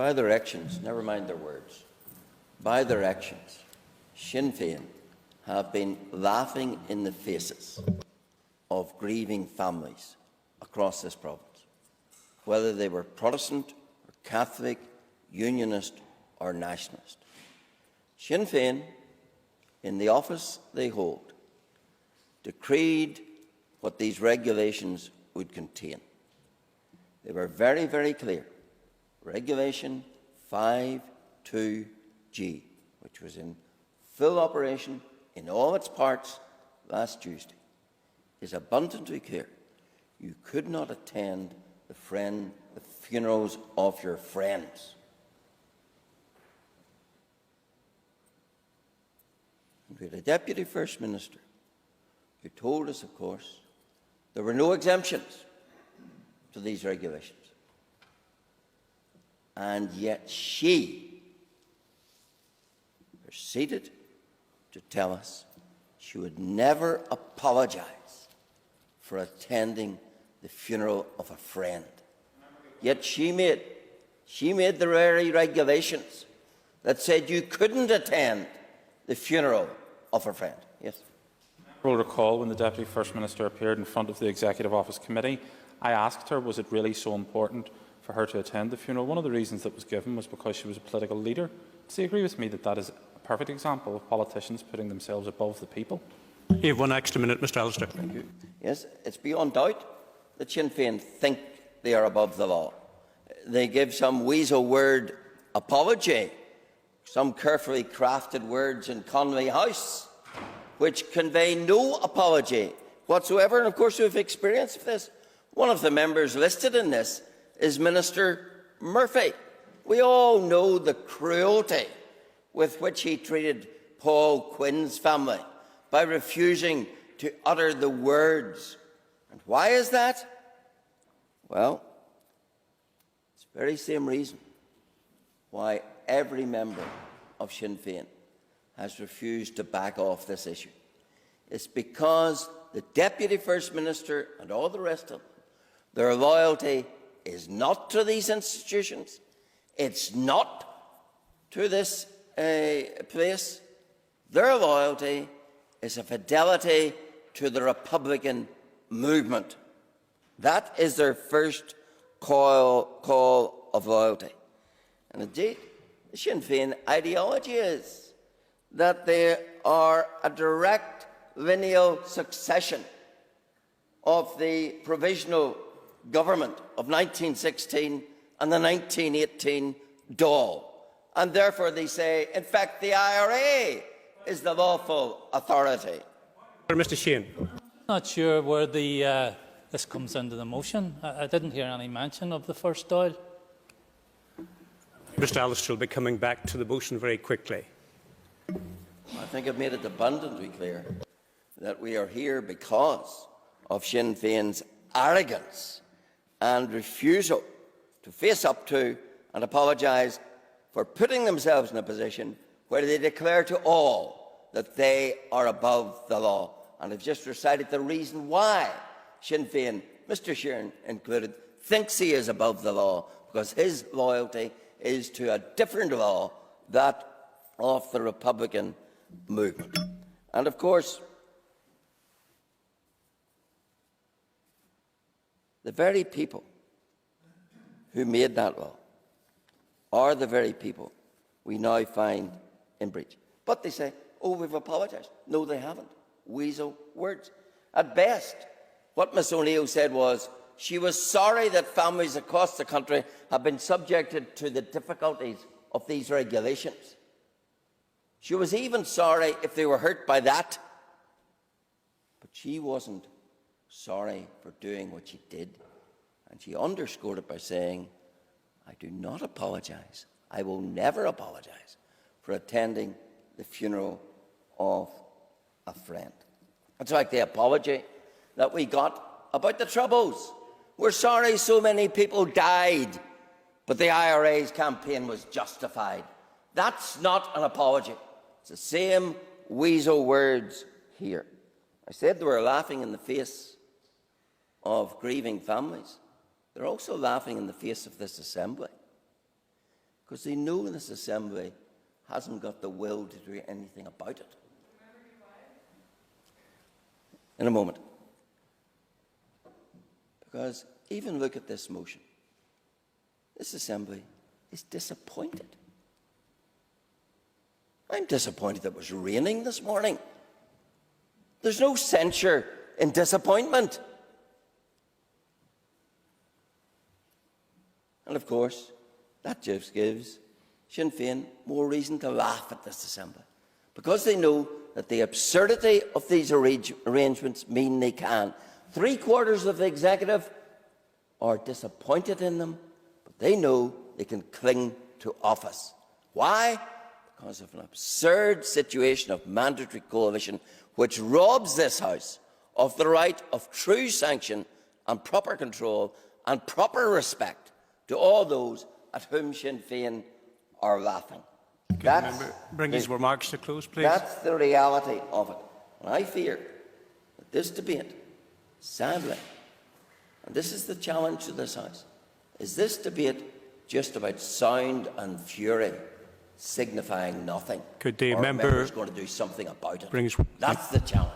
by their actions, never mind their words, by their actions, Sinn Fein have been laughing in the faces of grieving families across this province, whether they were Protestant or Catholic, Unionist or Nationalist. Sinn Fein, in the office they hold, decreed what these regulations would contain. They were very, very clear. Regulation 52G, which was in full operation in all its parts last Tuesday, is abundantly clear. You could not attend the funerals of your friends. And we had a Deputy First Minister who told us, of course, there were no exemptions to these regulations. And yet she proceeded to tell us she would never apologise for attending the funeral of a friend. Yet she made the very regulations that said you couldn't attend the funeral of a friend. Yes. I will recall when the Deputy First Minister appeared in front of the Executive Office Committee, I asked her, was it really so important for her to attend the funeral? One of the reasons that was given was because she was a political leader. Does he agree with me that that is a perfect example of politicians putting themselves above the people? You have one extra minute, Mr. Allister. Thank you. Yes, it's beyond doubt that Sinn Féin think they are above the law. They give some weasel word apology, some carefully crafted words in Conway House, which convey no apology whatsoever. And of course, we have experience of this. One of the members listed in this is Minister Murphy. We all know the cruelty with which he treated Paul Quinn's family by refusing to utter the words. And why is that? Well, it's the very same reason why every member of Sinn Féin has refused to back off this issue. It's because the Deputy First Minister and all the rest of them, their loyalty is not to these institutions, it's not to this place. Their loyalty is a fidelity to the Republican movement. That is their first call of loyalty. And indeed, the Sinn Féin ideology is that they are a direct lineal succession of the provisional government of 1916 and the 1918 Dáil. And therefore they say, in fact, the IRA is the lawful authority. Mr. Sheehan. Not sure where this comes into the motion. I didn't hear any mention of the first Dáil. Mr. Allister will be coming back to the motion very quickly. I think I've made it abundantly clear that we are here because of Sinn Féin's arrogance and refusal to face up to and apologise for putting themselves in a position where they declare to all that they are above the law. And I've just recited the reason why Sinn Féin, Mr. Sheehan included, thinks he is above the law, because his loyalty is to a different law, that of the Republican movement. And of course, the very people who made that law are the very people we now find in breach. But they say, oh, we've apologised. No, they haven't. Weasel words. At best, what Ms O'Neill said was she was sorry that families across the country have been subjected to the difficulties of these regulations. She was even sorry if they were hurt by that. But she wasn't sorry for doing what she did. And she underscored it by saying, I do not apologise. I will never apologise for attending the funeral of a friend. It's like the apology that we got about the Troubles. We're sorry so many people died, but the IRA's campaign was justified. That's not an apology. It's the same weasel words here. I said they were laughing in the face of grieving families. They're also laughing in the face of this Assembly. because they know this Assembly hasn't got the will to do anything about it. In a moment. Because even look at this motion. This Assembly is disappointed. I'm disappointed it was raining this morning. There's no censure in disappointment. And of course, that just gives Sinn Féin more reason to laugh at this Assembly, because they know that the absurdity of these arrangements mean they can. 3/4 of the executive are disappointed in them, but they know they can cling to office. Why? Because of an absurd situation of mandatory coalition which robs this House of the right of true sanction and proper control and proper respect to all those at whom Sinn Féin are laughing. Bring his remarks to close, please. That's the reality of it. And I fear that this debate, sadly, and this is the challenge to this House, is this debate just about sound and fury, signifying nothing? Could the or member members going to do something about it? brings- That's the challenge.